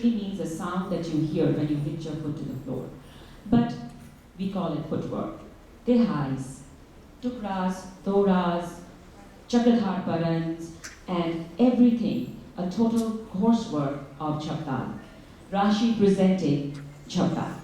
literally means a sound that you hear when you hit your foot to the floor. But we call it footwork. Tihais, tukras, thoras, chakradhar parans, and everything, a total coursework of chaptal. Rashi presenting chaptal.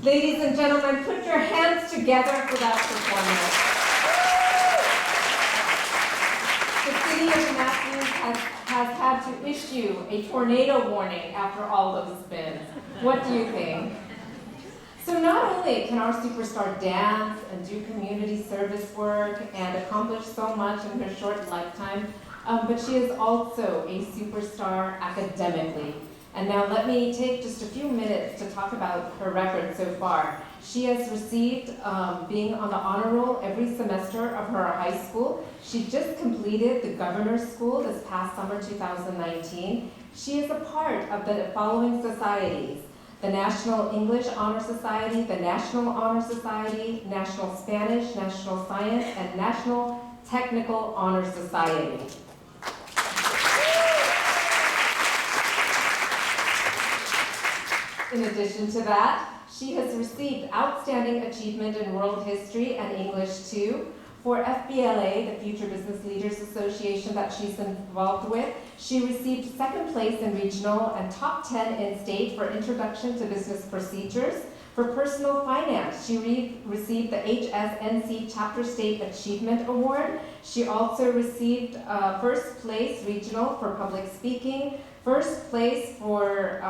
Ladies and gentlemen, put your hands together for that performance. The city of Matthews has had to issue a tornado warning after all those spins. What do you think? So not only can our superstar dance and do community service work and accomplish so much in her short lifetime, but she is also a superstar academically. And now let me take just a few minutes to talk about her record so far. She has received being on the honor roll every semester of her high school. She just completed the governor's school this past summer 2019. She is a part of the following societies: the National English Honor Society, the National Honor Society, National Spanish, National Science, and National Technical Honor Society. In addition to that, she has received Outstanding Achievement in World History and English 2 for FBLA, the Future Business Leaders Association that she's involved with. She received second place in regional and top 10 in state for Introduction to Business Procedures. For personal finance, she received the HSNC Chapter State Achievement Award. She also received first place regional for public speaking, first place for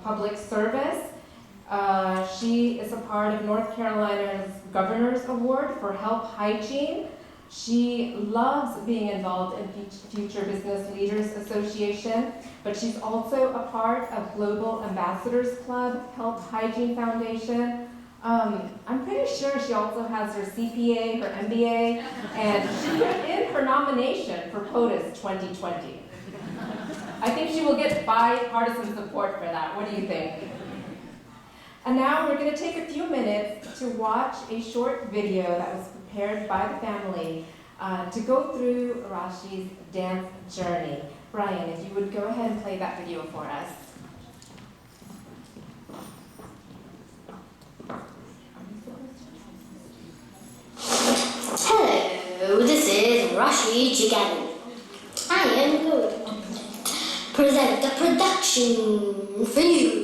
public service. She is a part of North Carolina's Governor's Award for Health Hygiene. She loves being involved in Future Business Leaders Association, but she's also a part of Global Ambassadors Club, Health Hygiene Foundation. I'm pretty sure she also has her CPA, her MBA, and she put in her nomination for POTUS 2020. I think she will get bipartisan support for that. What do you think? And now we're going to take a few minutes to watch a short video that was prepared by the family to go through Rashi's dance journey. Brian, if you would go ahead and play that video for us. Hello, this is Rashi Jigani. I am going to present the production for you.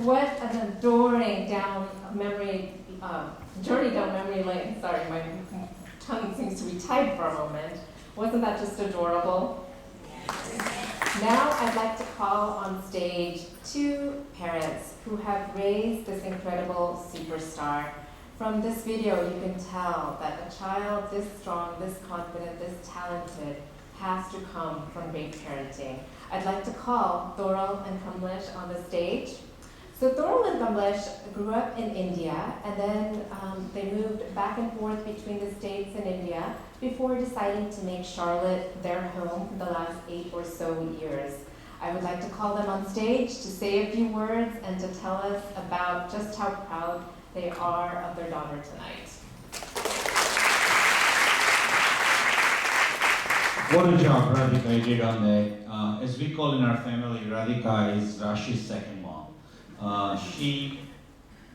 what an adoring journey down memory lane. Sorry, my tongue seems to be tied for a moment. Wasn't that just adorable? Now I'd like to call on stage two parents who have raised this incredible superstar. From this video, you can tell that a child this strong, this confident, this talented has to come from great parenting. I'd like to call Thoral and Kamlesh on the stage. So Thoral and Kamlesh grew up in India, and then they moved back and forth between the States and India before deciding to make Charlotte their home for the last 8 or so years. I would like to call them on stage to say a few words and to tell us about just how proud they are of their daughter tonight. What a job Radhika did on that. As we call in our family, Radhika is Rashi's second mom.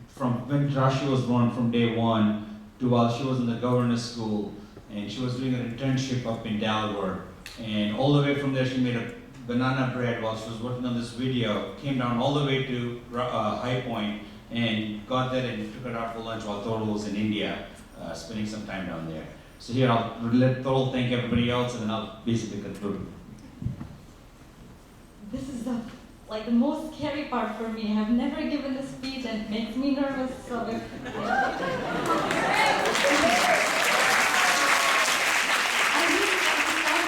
From when Rashi was born, from day one to while she was in the governor's school, and she was doing an internship up in Delaware, and all the way from there she made a banana bread while she was working on this video, came down all the way to High Point, and got there and took her out for lunch while Thoral was in India, spending some time down there. So here I'll let Thoral thank everybody else, and then I'll basically conclude. This is the most scary part for me. I've never given a speech and it makes me nervous. So I really want to start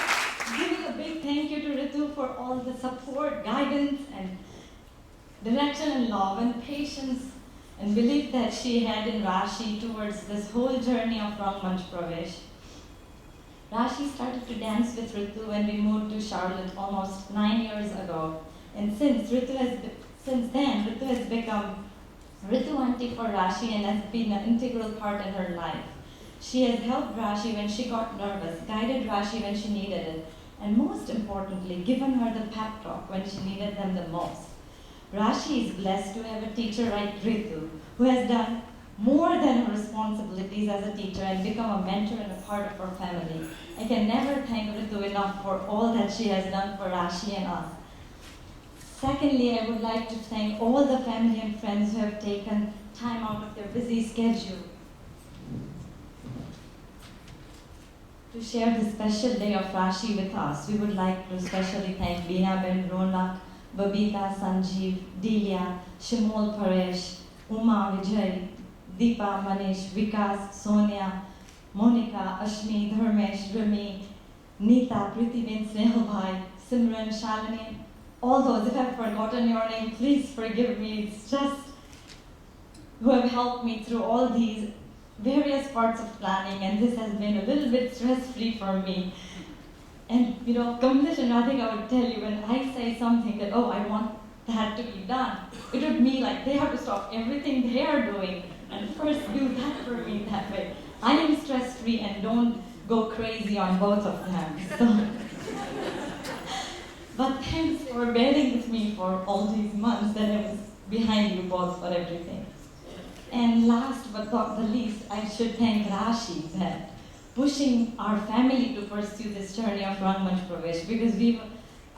giving a big thank you to Ritu for all the support, guidance, and direction and love and patience and belief that she had in Rashi towards this whole journey of Manch Pravesh. Rashi started to dance with Ritu when we moved to Charlotte almost 9 years ago. And since then, Ritu has become Ritu Auntie for Rashi and has been an integral part in her life. She has helped Rashi when she got nervous, guided Rashi when she needed it, and most importantly, given her the pep talk when she needed them the most. Rashi is blessed to have a teacher like Ritu, who has done more than her responsibilities as a teacher and become a mentor and a part of her family. I can never thank Ritu enough for all that she has done for Rashi and us. Secondly, I would like to thank all the family and friends who have taken time out of their busy schedule to share the special day of Rashi with us. We would like to especially thank Beena Ben, Ronak, Babita, Sanjeev, Delia, Shimol Paresh, Uma, Vijay, Deepa, Manish, Vikas, Sonia, Monica, Ashmi, Dharmesh, Rami, Neeta, Prithiben, Snehal Simran, Shalini, all those. If I've forgotten your name, please forgive me. It's just who have helped me through all these various parts of planning, and this has been a little bit stress-free for me. And Kamlesh and Radhika would tell you when I say something that, oh, I want that to be done, it would be like they have to stop everything they are doing and first do that for me that way. I am stress-free and don't go crazy on both of them. So. But thanks for bearing with me for all these months that I was behind you both for everything. And last but not the least, I should thank Rashi that pushing our family to pursue this journey of Manch Pravesh, because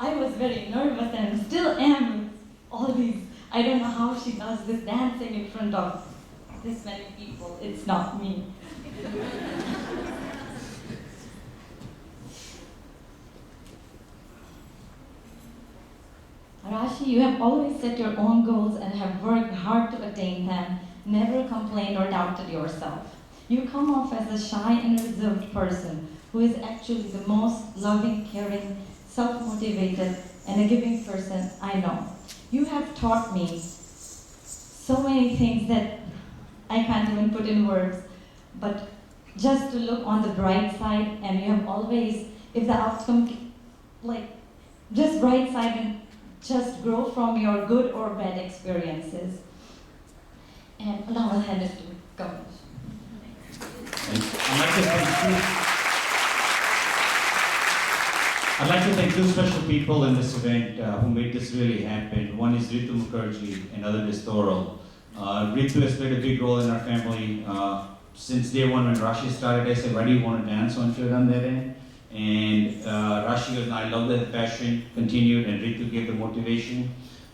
I was very nervous and still am with all these. I don't know how she does this dancing in front of this many people. It's not me. Rashi, you have always set your own goals and have worked hard to attain them, never complained or doubted yourself. You come off as a shy and reserved person who is actually the most loving, caring, self-motivated, and a giving person I know. You have taught me so many things that I can't even put in words, but just to look on the bright side, and you have always, if the outcome, just bright side and just grow from your good or bad experiences. And now I'll hand it to Kamlesh. I'd like to thank two special people in this event who made this really happen. One is Ritu Mukherjee, and other is Thoral. Ritu has played a big role in our family. Since day one when Rashi started, I said, why do you want to dance once you're done that end? And Rashi and I love that passion, continued, and Ritu gave the motivation.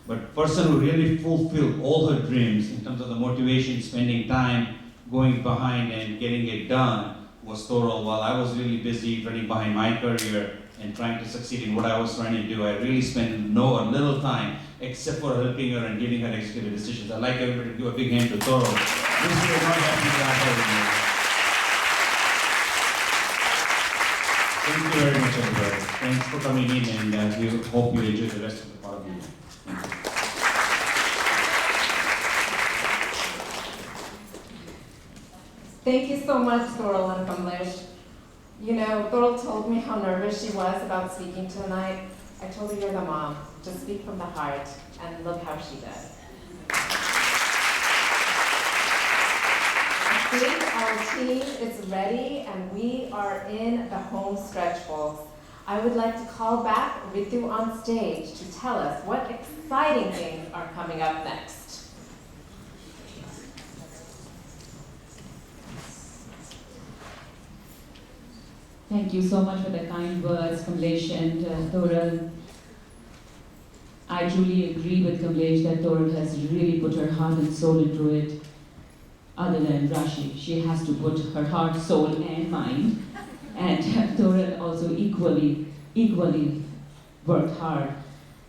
But person who really fulfilled all her dreams in terms of the motivation, spending time, going behind and getting it done was Thorol. While I was really busy running behind my career and trying to succeed in what I was trying to do, I really spent a little time except for helping her and giving her executive decisions. I'd like everybody to give a big hand to Thorol. This is not happy to have her with me. Thank you very much, everybody. Thanks for coming in, and we hope you enjoy the rest of the part of the evening. Thank you so much, Thorol and Kamlesh. You know, Thorol told me how nervous she was about speaking tonight. I told her you're the mom. Just speak from the heart, and look how she did. I think our team is ready, and we are in the home stretch, folks. I would like to call back Ritu on stage to tell us what exciting things are coming up next. Thank you so much for the kind words, Kamlesh and Thorol. I truly agree with Kamlesh that Thorol has really put her heart and soul into it. Other than Rashi, she has to put her heart, soul, and mind. And Thorol also equally worked hard.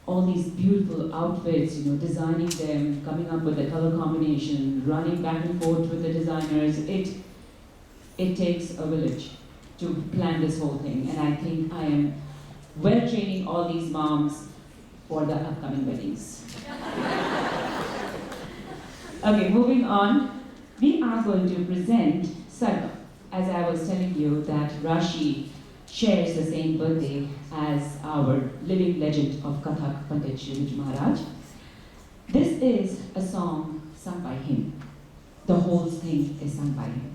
All these beautiful outfits, designing them, coming up with the color combination, running back and forth with the designers. It takes a village to plan this whole thing, and I think I am well training all these moms for the upcoming weddings. Okay, moving on. We are going to present Sarva. As I was telling you that Rashi shares the same birthday as our living legend of Kathak, Pandit Shri Maharaj. This is a song sung by him. The whole thing is sung by him.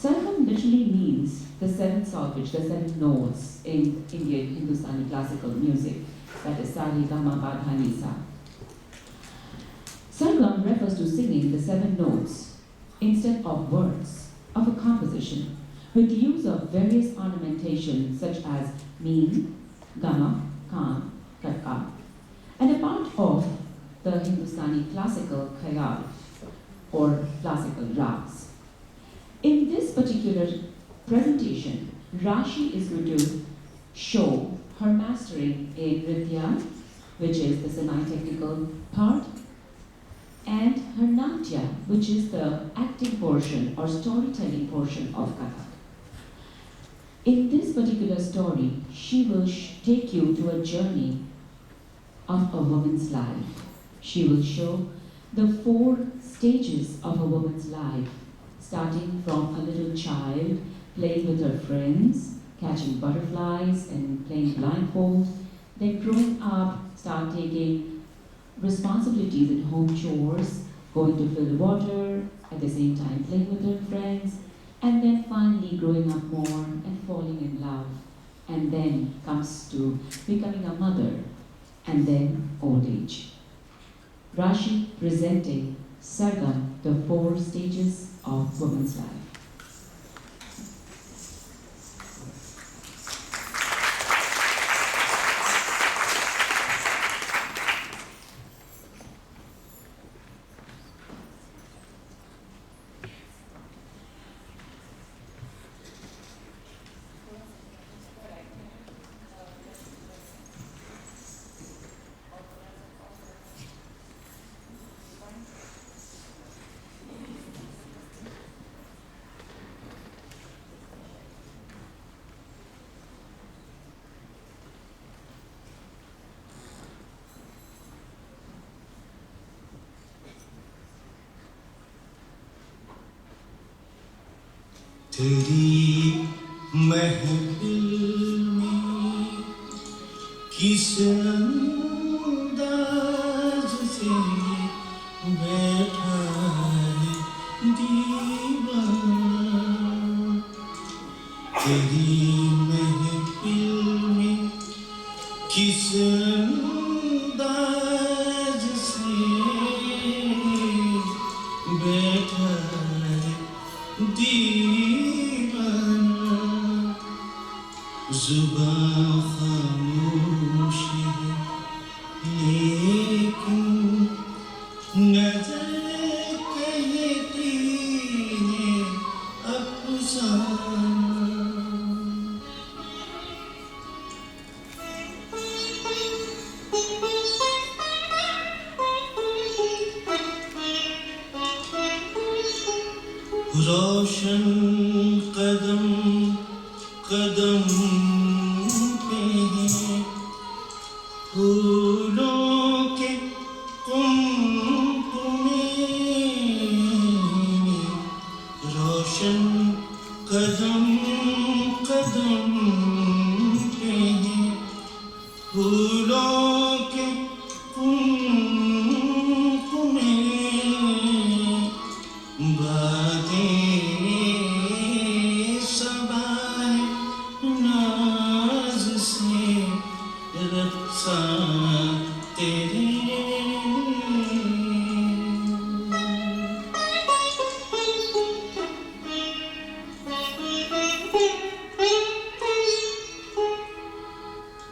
Sarvam literally means the seventh solfege, the seven notes in Indian Hindustani classical music. That is Sa, Re, Ga, Ma, Pa, Dha, Ni, Sa. Sarvam refers to singing the seven notes instead of words of a composition with the use of various ornamentation such as Meen, Gama, Kam, Karka, and a part of the Hindustani classical khayal or classical rags. In this particular presentation, Rashi is going to show her mastering in Nritya, which is the semi-technical part, and her Natya, which is the acting portion or storytelling portion of Kathak. In this particular story, she will take you to a journey of a woman's life. She will show the 4 stages of a woman's life, starting from a little child playing with her friends, catching butterflies and playing blindfold, then growing up, start taking responsibilities in home chores, going to fill water, at the same time playing with her friends, and then finally growing up more and falling in love, and then comes to becoming a mother, and then old age. Rashi presenting Sargam, the 4 stages of woman's life. तेरी महफिल में किस अंदाज से बैठा है दीवाना, तेरी महफिल में किस अंदाज से बैठा है दीवाना, जुबां खामोश है लेकिन नजर कहती है अफसाना। रोशन कदम कदम पे है फूलों के कुमकुमे। रोशन कदम कदम पे है फूलों के कुमकुमे। बातें सबाए नाज से रक्षा तेरे।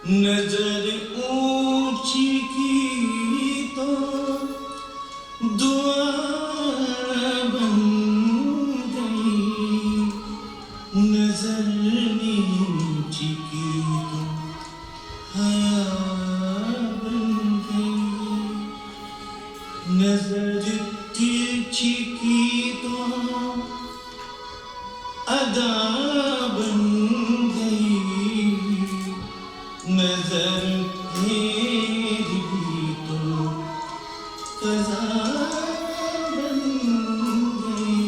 नजर ऊंची की तो दुआ बन गई। नजर नीची की तो हया बन गई। नजर तिरछी की तो अदा बन गई। नजर फेरी तो कज़ा बन गई।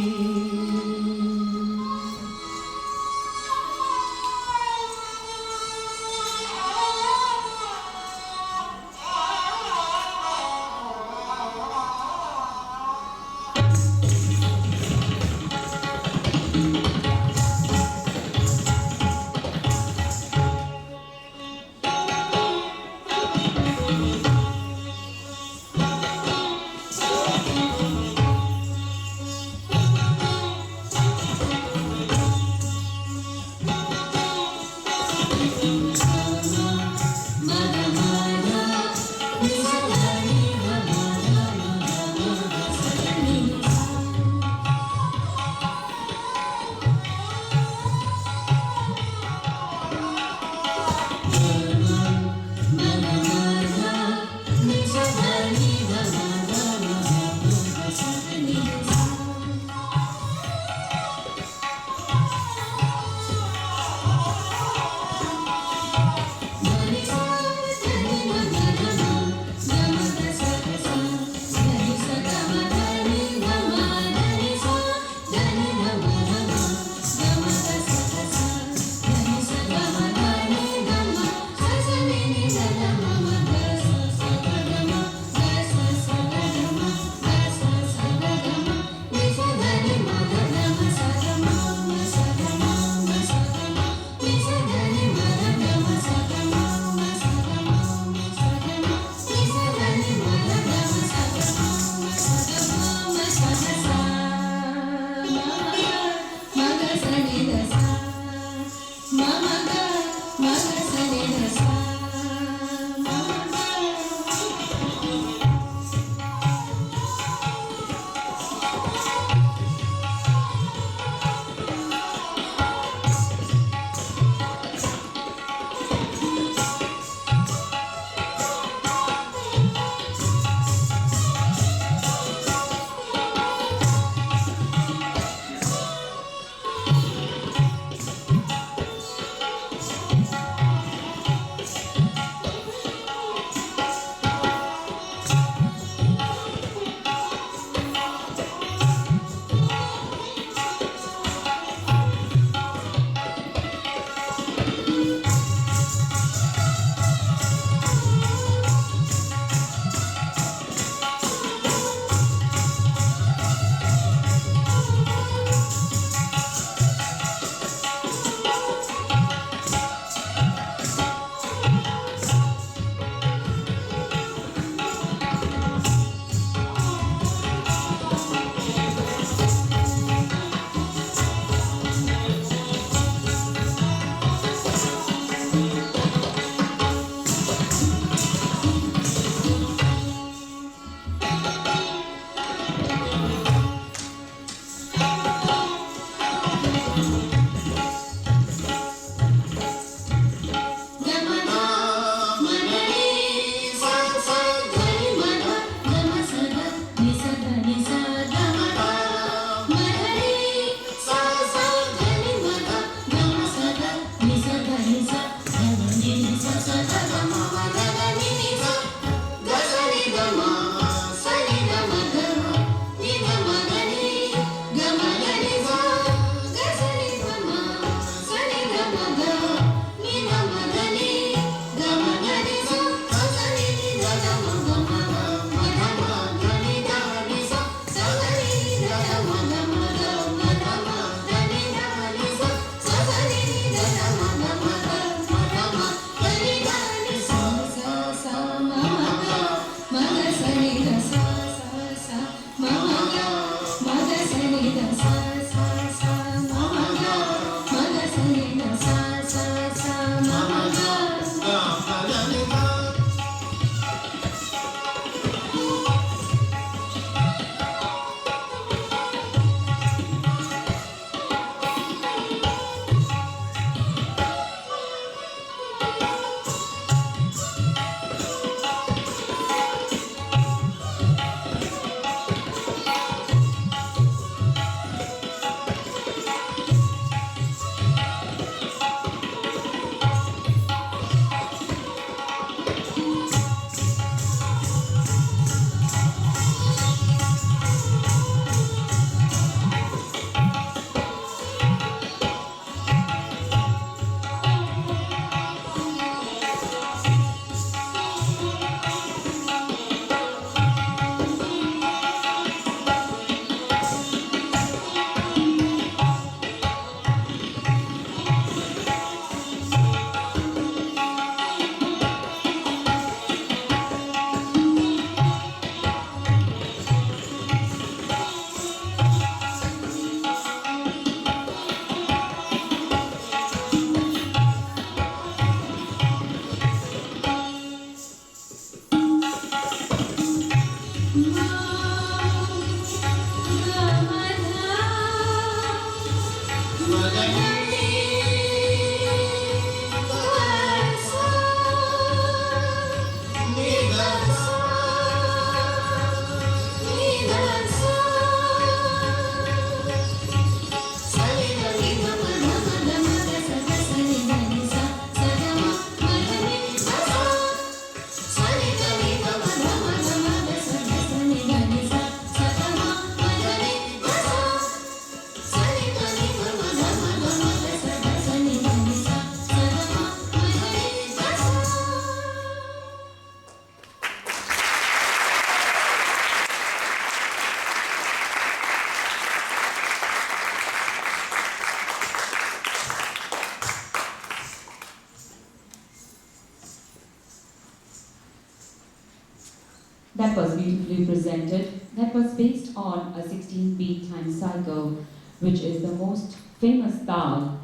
That was beautifully presented. That was based on a 16-beat time cycle, which is the most famous tal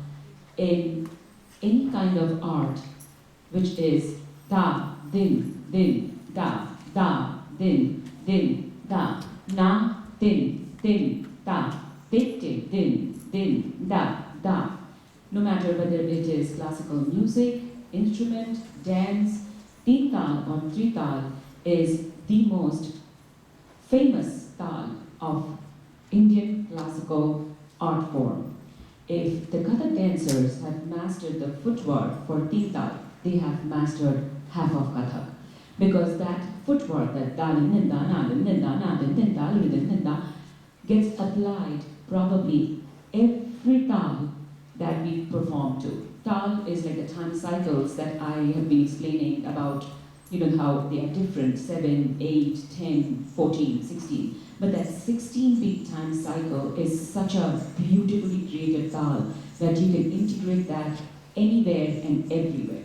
in any kind of art, which is da, din, da, din, da, na, din, da, din, da. No matter whether it is classical music, instrument, dance, teen tal or three tal is the most famous tal of Indian classical art form. If the Kathak dancers have mastered the footwork for teen tal, they have mastered half of Kathak. Because that footwork, that da din da na din da na din da din da, gets applied probably every tal that we perform to. Tal is like the time cycles that I have been explaining about, how they are different, 7, 8, 10, 14, 16. But that 16-beat time cycle is such a beautifully created tal that you can integrate that anywhere and everywhere.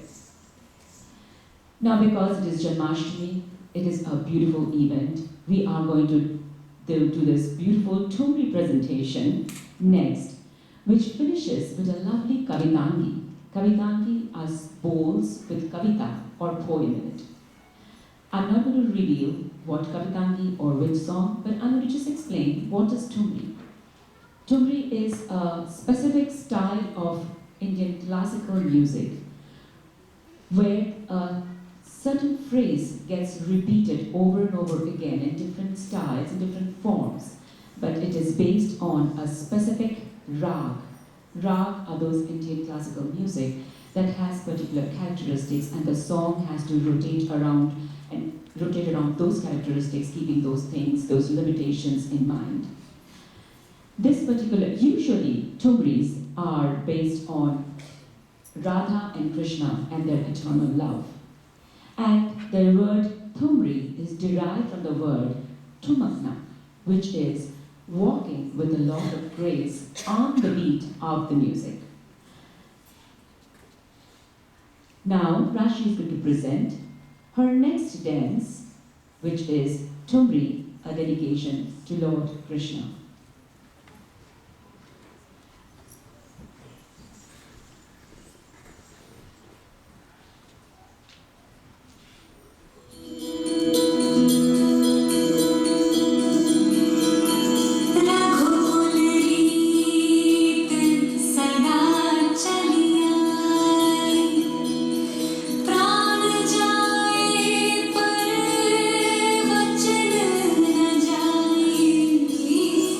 Now, because it is Janmashtami, it is a beautiful event. We are going to do this beautiful Tumri presentation next, which finishes with a lovely Kavitangi. Kavitangi are bowls with Kavita or poem in it. I'm not going to reveal what Kavitangi or which song, but I'm going to just explain what is Tumri. Tumri is a specific style of Indian classical music where a certain phrase gets repeated over and over again in different styles, in different forms, but it is based on a specific rag. Rag are those Indian classical music that has particular characteristics, and the song has to rotate around those characteristics, keeping those things, those limitations in mind. Usually, Tumris are based on Radha and Krishna and their eternal love. And the word Tumri is derived from the word Tumakna, which is walking with a lot of grace on the beat of the music. Now, Rashi is going to present her next dance, which is Tumri, a dedication to Lord Krishna. पर वचन न जाए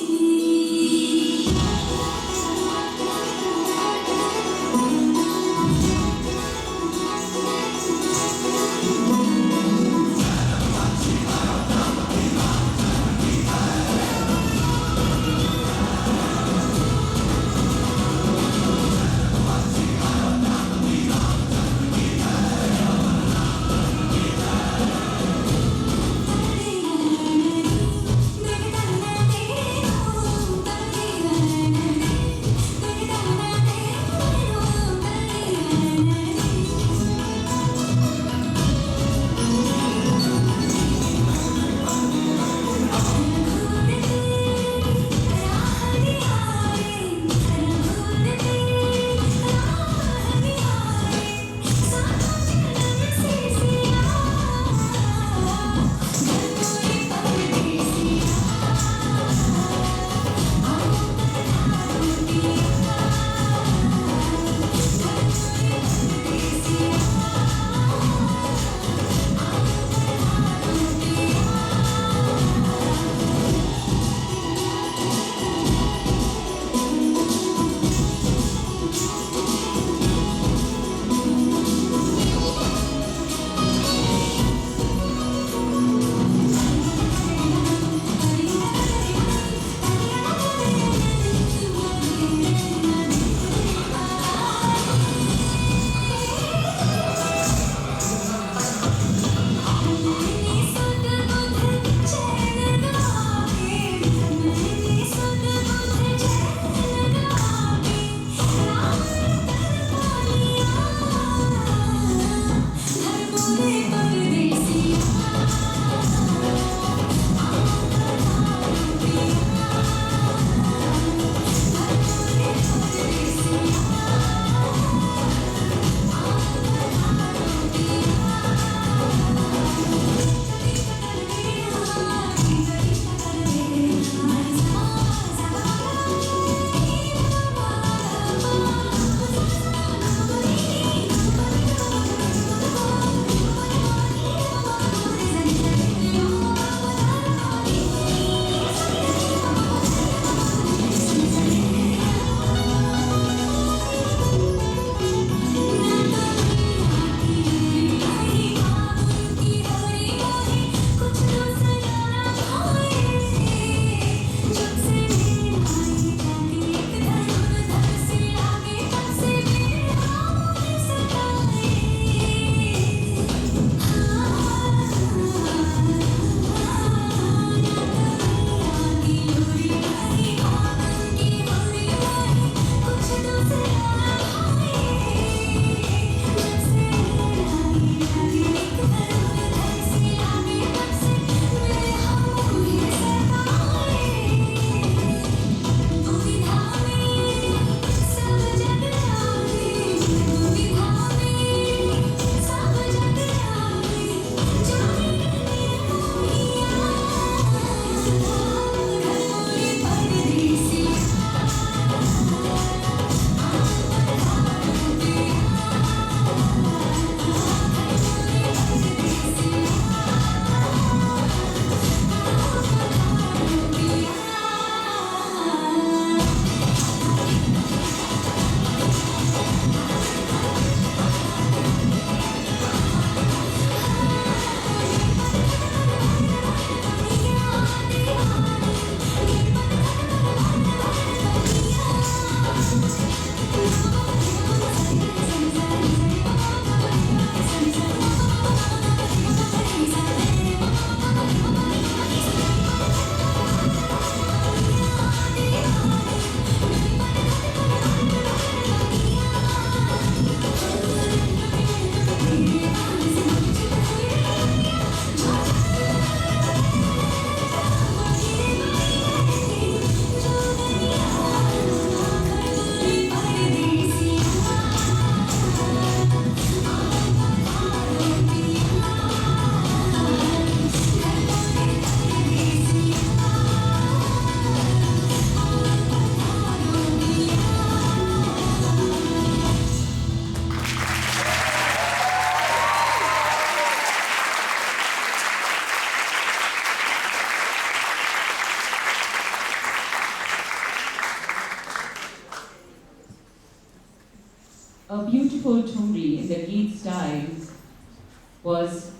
was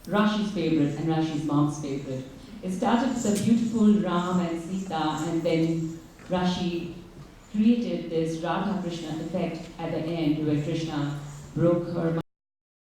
Rashi's favorite and Rashi's mom's favorite. It started with a beautiful Ram and Sita, and then Rashi created this Radha Krishna effect at the end where Krishna broke her